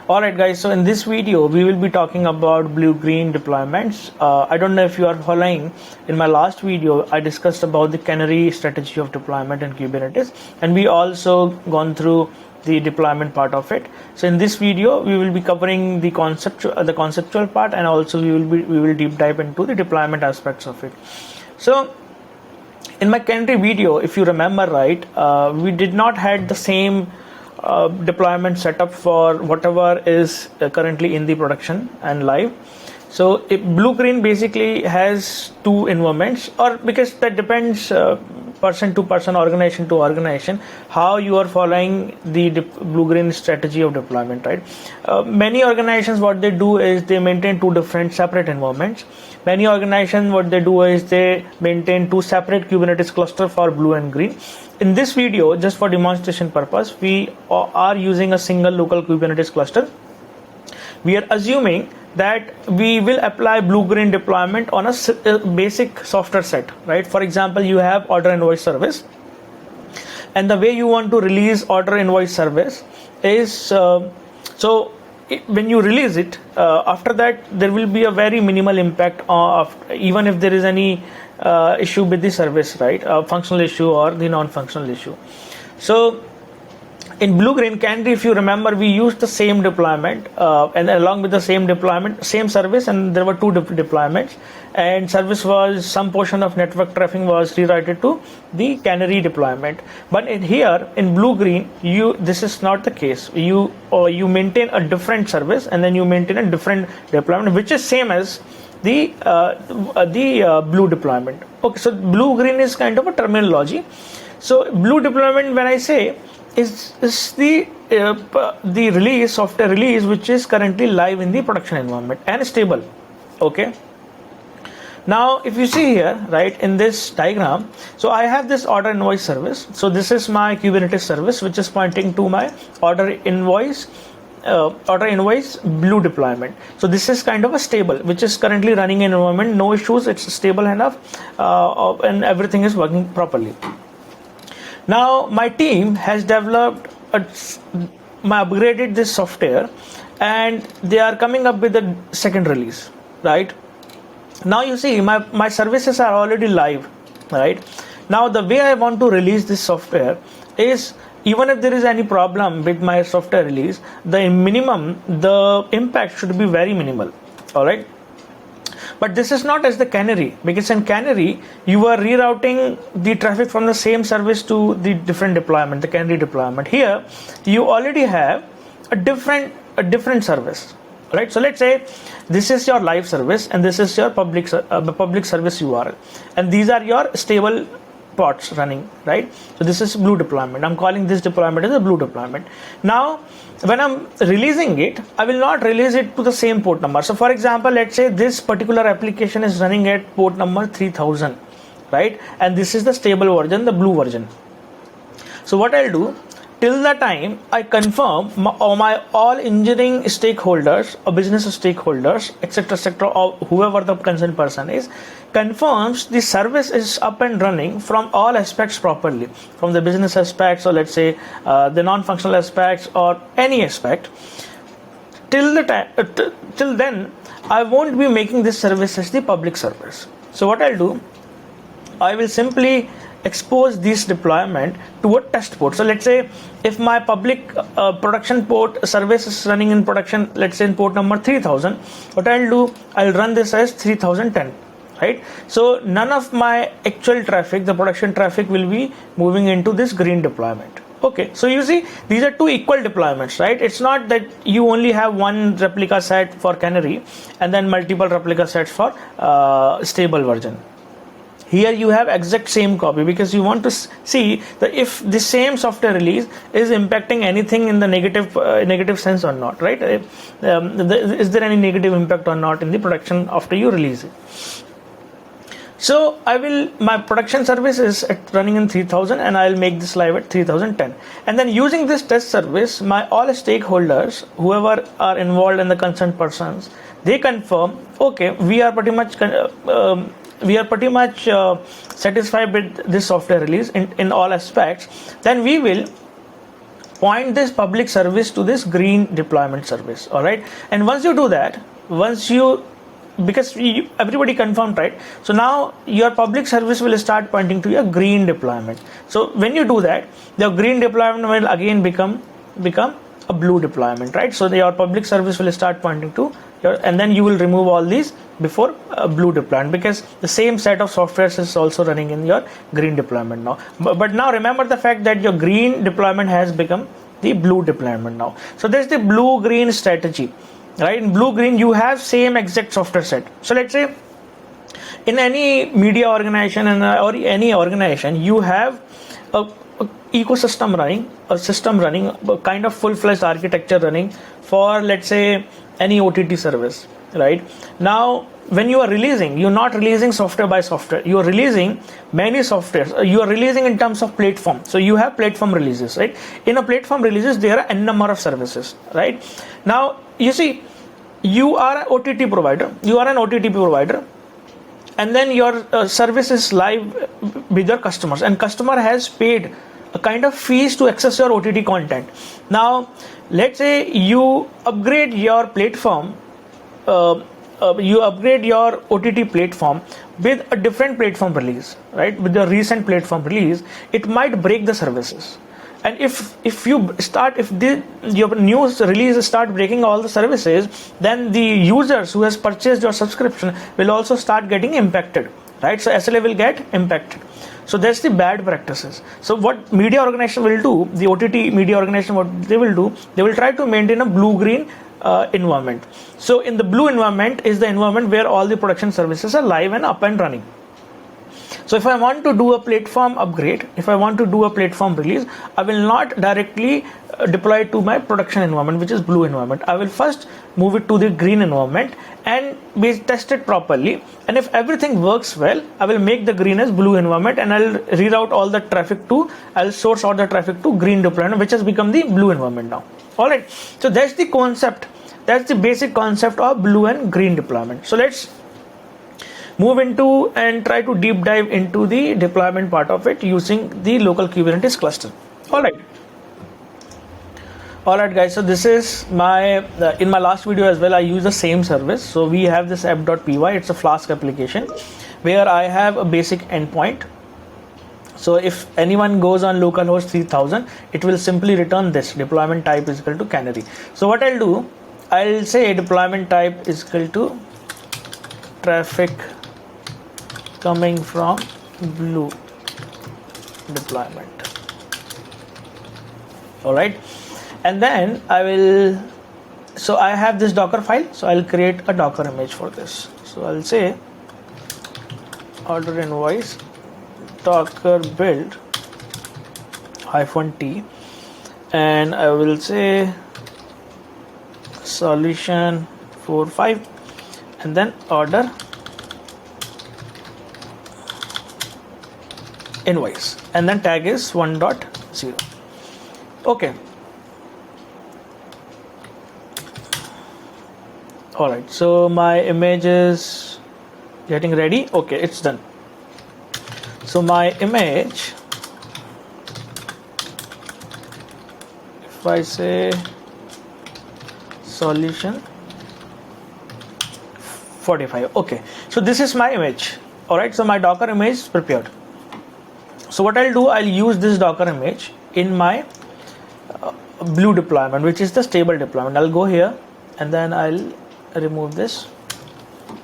Alright guys, so in this video we will be talking about blue-green deployments. I don't know if you are following. In my last video I discussed about the canary strategy of deployment in Kubernetes, and we also gone through the deployment part of it. So in this video we will be covering the conceptual part, and also we will deep dive into the deployment aspects of it. So in my canary video, if you remember right, we did not had the same deployment setup for whatever is currently in the production and live. So blue-green basically has two environments, or because that depends person to person, organization to organization, how you are following the blue-green strategy of deployment, right? Many organizations, what they do is they maintain two different separate environments. Many organizations, what they do is they maintain two separate Kubernetes clusters for blue and green. In this video, just for demonstration purpose, we are using a single local Kubernetes cluster. We are assuming that we will apply blue-green deployment on a basic software set, right? For example, you have order invoice service, and the way you want to release order invoice service is when you release it, after that there will be a very minimal impact of, even if there is any issue with the service, right? A functional issue or the non-functional issue. So in blue-green canary, if you remember, we used the same deployment, and along with the same deployment, same service, and there were two different deployments, and service was, some portion of network traffic was rewritten to the canary deployment. But in blue-green, this is not the case. You maintain a different service, and then you maintain a different deployment, which is same as the blue deployment. Okay, so blue-green is kind of a terminology. So blue deployment, when I say, is the release, software release, which is currently live in the production environment and stable. Okay. Now, if you see here, right, in this diagram, so I have this order invoice service. So this is my Kubernetes service, which is pointing to my order invoice blue deployment. So this is kind of a stable, which is currently running in environment, no issues, it's stable enough, and everything is working properly. Now my team has developed upgraded this software, and they are coming up with a second release, right? Now you see my services are already live, right? Now the way I want to release this software is, even if there is any problem with my software release, the impact should be very minimal. All right. But this is not as the canary, because in canary you are rerouting the traffic from the same service to the different deployment, the canary deployment. Here you already have a different service, right? So let's say this is your live service, and this is your public service URL, and these are your stable pods running, right? So this is blue deployment. I'm calling this deployment as a blue deployment. Now when I'm releasing it, I will not release it to the same port number. So for example, let's say this particular application is running at port number 3000, right? And this is the stable version, the blue version. So what I'll do, till the time I confirm all engineering stakeholders or business stakeholders, etc., or whoever the concerned person is, confirms the service is up and running from all aspects properly, from the business aspects, or let's say the non-functional aspects, or any aspect. Till then, I won't be making this service as the public service. So what I'll do, I will simply expose this deployment to a test port. So let's say if my public production port service is running in production, let's say in port number 3000, what I'll do, I'll run this as 3010, right? So none of my actual traffic, the production traffic, will be moving into this green deployment. Okay, so you see, these are two equal deployments, right? It's not that you only have one replica set for canary and then multiple replica sets for stable version. Here you have exact same copy, because you want to see that if the same software release is impacting anything in the negative sense or not, right? Is there any negative impact or not in the production after you release it? So my production service is running in 3000, and I'll make this live at 3010. And then using this test service, all stakeholders, whoever are involved in the concerned persons, they confirm, okay, we are pretty much satisfied with this software release in all aspects. Then we will point this public service to this green deployment service. All right, and once you do that, because everybody confirmed, right? So now your public service will start pointing to your green deployment. So when you do that, the green deployment will again become a blue deployment, right? So your public service will start pointing to your, and then you will remove all these before blue deployment, because the same set of softwares is also running in your green deployment now. But now remember the fact that your green deployment has become the blue deployment now. So there's the blue green strategy, right? In blue green you have same exact software set. So let's say in any media organization or any organization, you have a ecosystem running, a system running, a kind of full-fledged architecture running for, let's say, any OTT service, right? Now when you are releasing, you're not releasing software by software, you are releasing many softwares. You are releasing in terms of platform. So you have platform releases, right? In a platform releases there are n number of services, right? Now you see, you are an OTT provider, and then your service is live with your customers, and customer has paid a kind of fees to access your OTT content. Now let's say you upgrade your platform, you upgrade your OTT platform with a different platform release, right? With the recent platform release, it might break the services. And if your new release start breaking all the services, then the users who has purchased your subscription will also start getting impacted, right? So SLA will get impacted. So that's the bad practices. So what media organization will do, the OTT media organization, what they will do, they will try to maintain a blue-green environment. So in the blue environment is the environment where all the production services are live and up and running. So if I want to do a platform upgrade, if I want to do a platform release, I will not directly deploy it to my production environment, which is blue environment. I will first move it to the green environment and be tested properly. And if everything works well, I will make the green as blue environment, and I'll reroute all the traffic to, I'll source all the traffic to green deployment, which has become the blue environment now. All right. So that's the concept. That's the basic concept of blue and green deployment. So let's move into and try to deep dive into the deployment part of it using the local Kubernetes cluster. All right guys, so this is my in my last video as well, I use the same service. So we have this app.py, it's a Flask application where I have a basic endpoint. So if anyone goes on localhost 3000, it will simply return this deployment type is equal to canary. So what I'll do, I'll say deployment type is equal to traffic coming from blue deployment. All right, and then I will, so I have this Docker file, so I'll create a Docker image for this. So I'll say order invoice docker build -t, and I will say solution 45, and then order invoice, and then tag is 1.0. Okay. All right, so my image is getting ready. Okay, it's done. So my image, if I say solution 45, okay, so this is my image. All right, so my Docker image is prepared. So what I'll do, I'll use this Docker image in my blue deployment, which is the stable deployment. I'll go here and then I'll remove this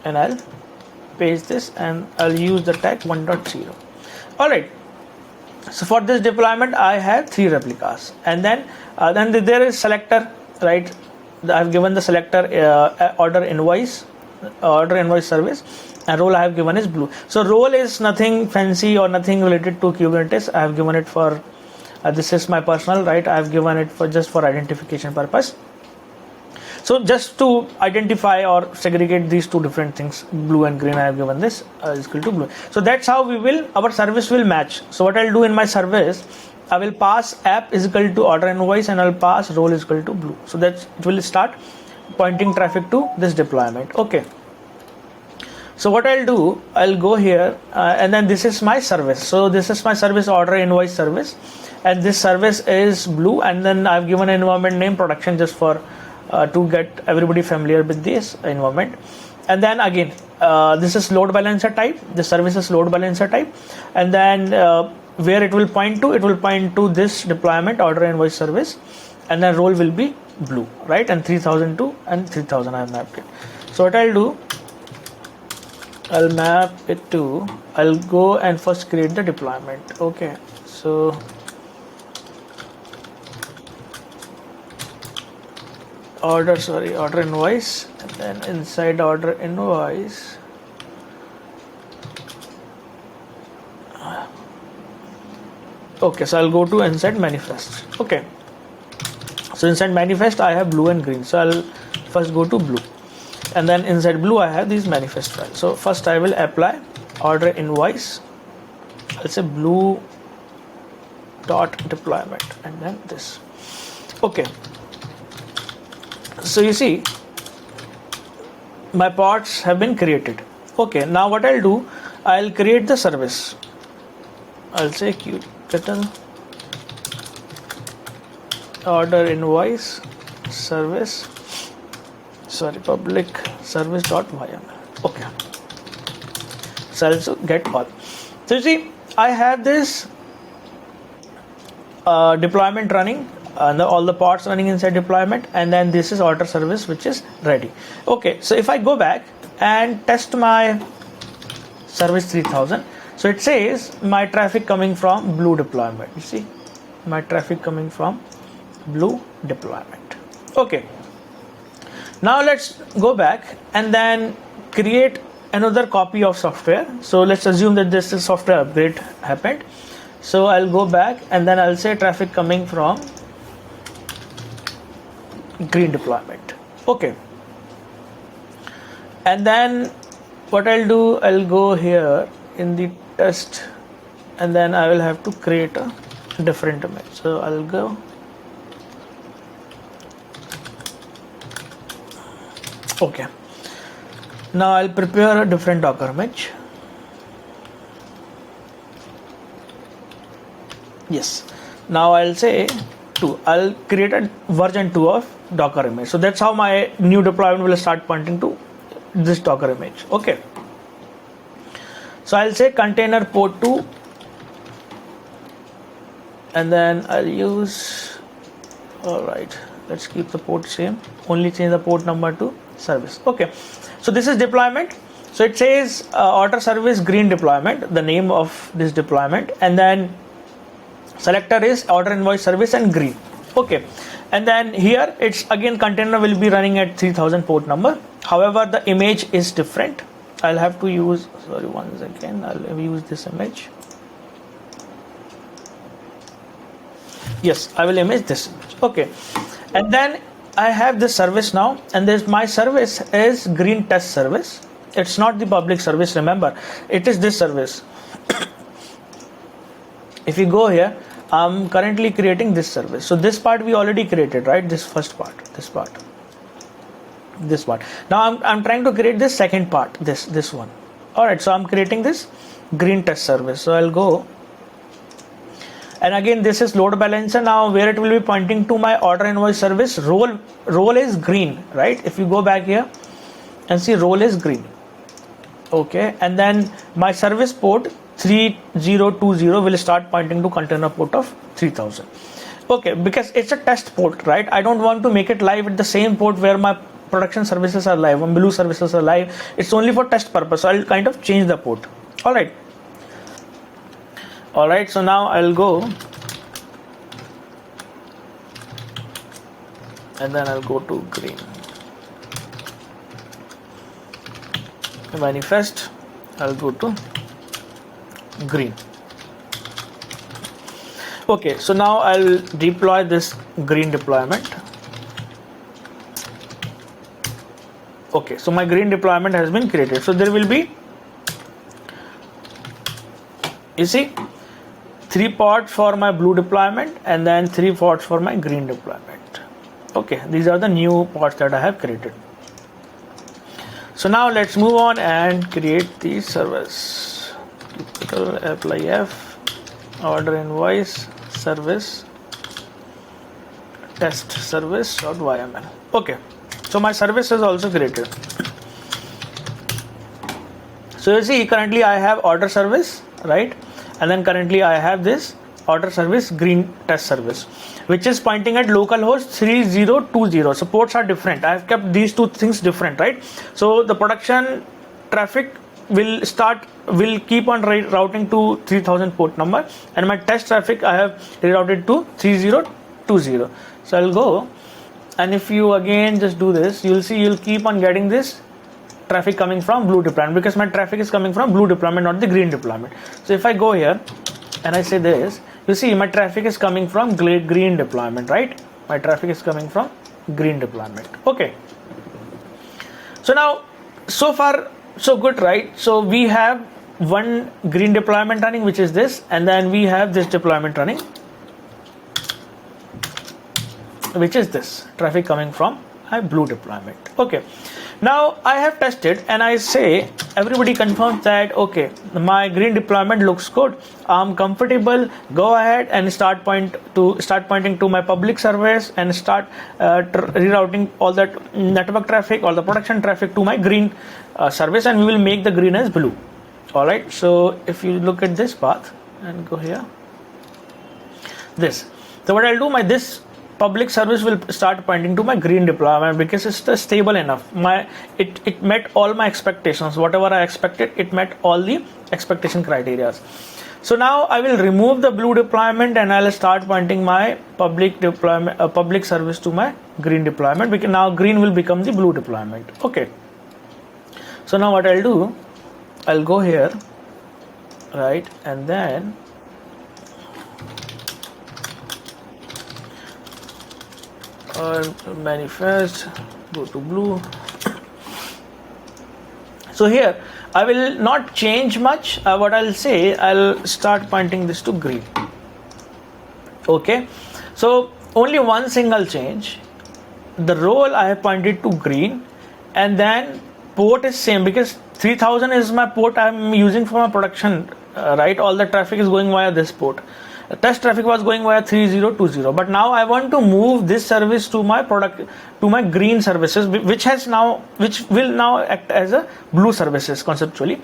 and I'll paste this and I'll use the tag 1.0. All right, so for this deployment I have 3 replicas, and then there is selector, right? I've given the selector order invoice service, and role I have given is blue. So role is nothing fancy or nothing related to Kubernetes. I have given it for this is my personal, right? I have given it for just for identification purpose. So just to identify or segregate these two different things, blue and green, I have given this is equal to blue. So that's how our service will match. So what I'll do in my service, I will pass app is equal to order invoice, and I'll pass role is equal to blue. So that it will start pointing traffic to this deployment. Okay. So what I'll do, I'll go here and then this is my service. So this is my service order invoice service, and this service is blue, and then I've given an environment name production just for to get everybody familiar with this environment. And then again, this is load balancer type, the service is load balancer type, and then where it will point to this deployment order invoice service, and then role will be blue, right? And 3002 and 3000 I have mapped it. So what I'll do, I'll map it to, I'll go and first create the deployment. Okay, so order invoice, and then inside order invoice, okay, so I'll go to inside manifest. Okay, so inside manifest I have blue and green, so I'll first go to blue, and then inside blue I have these manifest files. So first I will apply order invoice, I'll say blue dot deployment, and then this. Okay, so you see my pods have been created. Okay, now what I'll do, I'll create the service. I'll say Qtl order invoice service, public service dot yml. Okay, so I'll also get all. So you see I have this deployment running, and all the pods running inside deployment, and then this is order service which is ready. Okay, so if I go back and test my service 3000, so it says my traffic coming from blue deployment. You see my traffic coming from blue deployment. Okay, now let's go back and then create another copy of software. So let's assume that this is software upgrade happened. So I'll go back and then I'll say traffic coming from green deployment. Okay, and then what I'll do, I'll go here in the test, and then I will have to create a different image. So I'll go, okay, now I'll prepare a different Docker image. Yes, now I'll say 2, I'll create a version 2 of Docker image. So that's how my new deployment will start pointing to this Docker image. Okay, so I'll say container port 2, and then I'll use, alright, let's keep the port same, only change the port number to service. Okay, so this is deployment. So it says order service green deployment, the name of this deployment, and then selector is order invoice service and green. Okay, and then here it's again container will be running at 3000 port number. However, the image is different. I'll have to use, sorry, once again I'll use this image. Yes, I will image this image. Okay, and then I have this service now, and this my service is green test service. It's not the public service, remember, it is this service. If you go here, I'm currently creating this service. So this part we already created, right? This first part, this part. Now I'm trying to create this second part, this one. All right, so I'm creating this green test service. So I'll go, and again this is load balancer. Now where it will be pointing to my order invoice service, role is green, right? If you go back here and see, role is green. Okay, and then my service port 3020 will start pointing to container port of 3000. Okay, because it's a test port, right? I don't want to make it live at the same port where my production services are live, when blue services are live. It's only for test purpose, so I'll kind of change the port. All right, so now I'll go and then I'll go to green manifest, I'll go to green. Okay, so now I'll deploy this green deployment. Okay, so my green deployment has been created. So there will be, you see, 3 pods for my blue deployment and then 3 pods for my green deployment. Okay, these are the new pods that I have created. So now let's move on and create the service. Apply F, order invoice, service test service.yml. Okay, so my service is also created. So you see, currently I have order service, right? And then currently I have this order service green test service, which is pointing at localhost 3020. So ports are different. I have kept these two things different, right? So the production traffic will keep on routing to 3000 port number, and my test traffic I have rerouted to 3020. So I'll go, and if you again just do this, you'll see you'll keep on getting this traffic coming from blue deployment, because my traffic is coming from blue deployment, not the green deployment. So if I go here and I say this, you see my traffic is coming from green deployment, right? My traffic is coming from green deployment. Okay, so now so far so good, right? So we have one green deployment running, which is this, and then we have this deployment running, which is this traffic coming from my blue deployment. Okay, now I have tested and I say everybody confirms that okay, my green deployment looks good, I'm comfortable, go ahead and start pointing to my public service and start rerouting all that network traffic, all the production traffic to my green service, and we will make the green as blue. All right, so if you look at this path and go here, this, so what I'll do, this public service will start pointing to my green deployment, because it's stable enough. It met all my expectations. Whatever I expected, it met all the expectation criteria. So now I will remove the blue deployment and I'll start pointing my public service to my green deployment, because now green will become the blue deployment. Okay, so now what I'll do, I'll go here, right, and then manifest, go to blue. So here I will not change much. What I'll say, I'll start pointing this to green. Okay, so only one single change, the role I have pointed to green, and then port is same, because 3000 is my port I'm using for my production, right? All the traffic is going via this port. The test traffic was going via 3020, but now I want to move this service to my green services, which will now act as a blue services conceptually.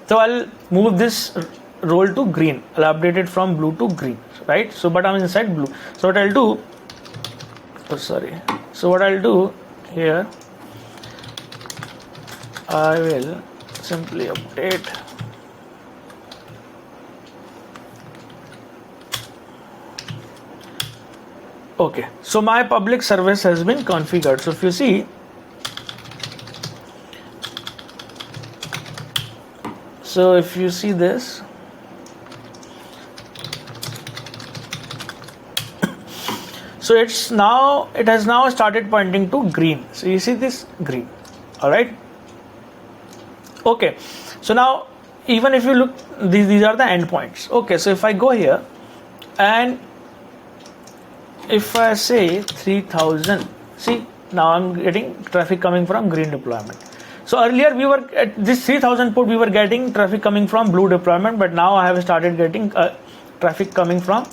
So I'll move this role to green. I'll update it from blue to green, right? So but I'm inside blue. So what I'll do, so what I'll do here, I will simply update okay. So my public service has been configured. So if you see, this, so it has now started pointing to green. So you see this green. All right. Okay, so now even if you look, these are the endpoints. Okay, so if I go here and if I say 3000, see, now I'm getting traffic coming from green deployment. So earlier we were at this 3000 port, we were getting traffic coming from blue deployment, but now I have started getting traffic coming from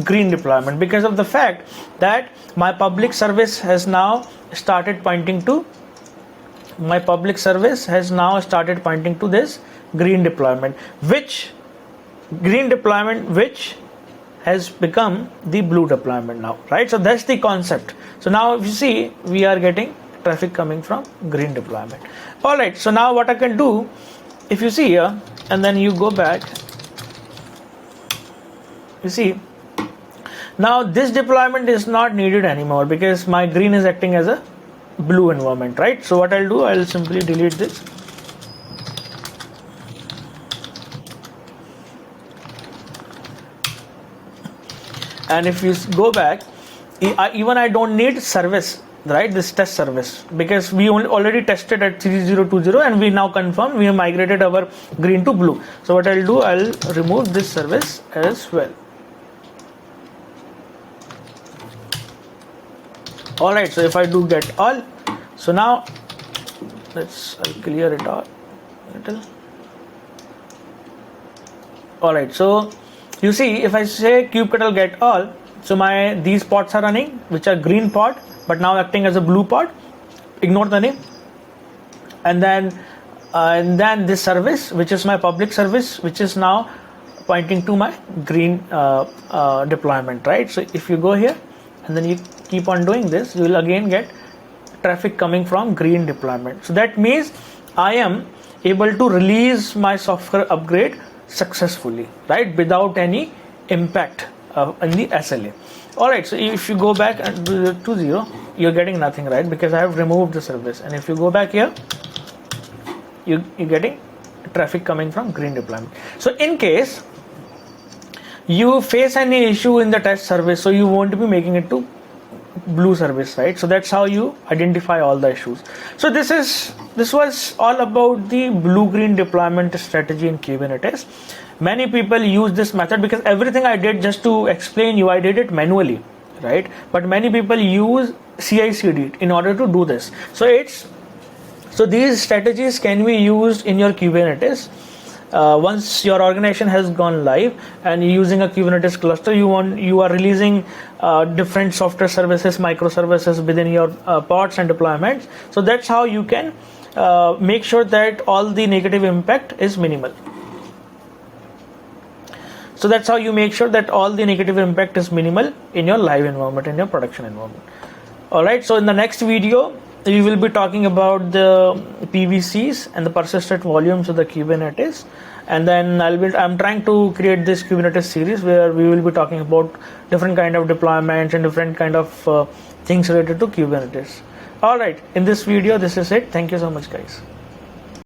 green deployment, because of the fact that my public service has now started pointing to this green deployment, which has become the blue deployment now, right? So that's the concept. So now if you see, we are getting traffic coming from green deployment. All right, so now what I can do, if you see here and then you go back, you see now this deployment is not needed anymore, because my green is acting as a blue environment, right? So what I'll do, I'll simply delete this. And if you go back, even I don't need service, right? This test service, because we already tested at 3020 and we now confirm we have migrated our green to blue. So what I'll do, I'll remove this service as well. All right, so if I do get all, so now I'll clear it all little. All right, so you see, if I say kubectl get all, so these pods are running, which are green pod, but now acting as a blue pod. Ignore the name. And then this service, which is my public service, which is now pointing to my green deployment, right? So if you go here and then you keep on doing this, you will again get traffic coming from green deployment. So that means I am able to release my software upgrade successfully, right, without any impact in the SLA. All right, so if you go back and do the 2.0, you're getting nothing, right, because I have removed the service. And if you go back here, you're getting traffic coming from green deployment. So in case you face any issue in the test service, so you won't be making it to blue service, right? So that's how you identify all the issues. So this was all about the blue-green deployment strategy in Kubernetes. Many people use this method because everything I did, just to explain you, I did it manually, right? But many people use CI/CD in order to do this. So these strategies can be used in your Kubernetes. Once your organization has gone live and you're using a Kubernetes cluster, you are releasing different software services, microservices within your pods and deployments. So that's how you can make sure that all the negative impact is minimal. So that's how you make sure that all the negative impact is minimal in your live environment, in your production environment. All right. So in the next video, we will be talking about the PVCs and the persistent volumes of the Kubernetes, and then I'm trying to create this Kubernetes series where we will be talking about different kind of deployments and different kind of things related to Kubernetes. All right, in this video, this is it. Thank you so much, guys.